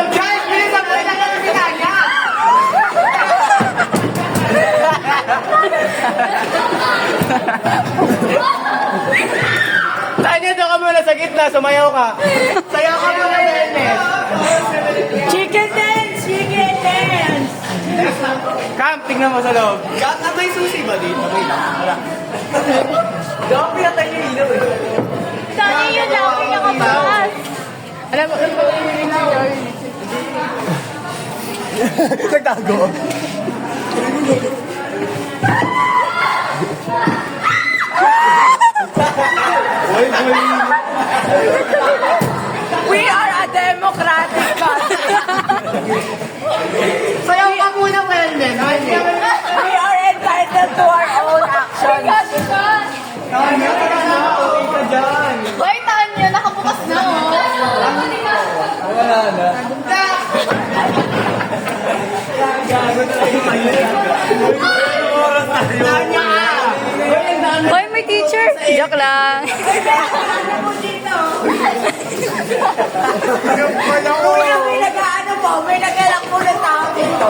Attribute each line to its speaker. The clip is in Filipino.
Speaker 1: Guys, bilis ang pwede na ng binaya! Tanya, doon ka muna sa gitna, sumayaw ka. Sayaw ka muna, Dennis.
Speaker 2: Chicken dance! Chicken dance!
Speaker 1: Cam, tingnan mo sa loob. May susi ba dito? May lang. Wala. Daw, pinatay niyo ilaw eh.
Speaker 2: Sana yun lang ang pinakapas.
Speaker 1: Alam mo, nagtago.
Speaker 2: We are a democratic country.
Speaker 1: Sayaw ka muna, Welden.
Speaker 2: We are entitled to our own actions.
Speaker 1: Tanya, tara na. Okay ka dyan.
Speaker 2: Hoy, Tanya, nakabukas na oh.
Speaker 1: Wala na. Tanya!
Speaker 2: Hoy, may teacher. Joke lang.
Speaker 1: Wala ko.
Speaker 2: Kuya, may nag-ano po, may nagalak po ng tao dito.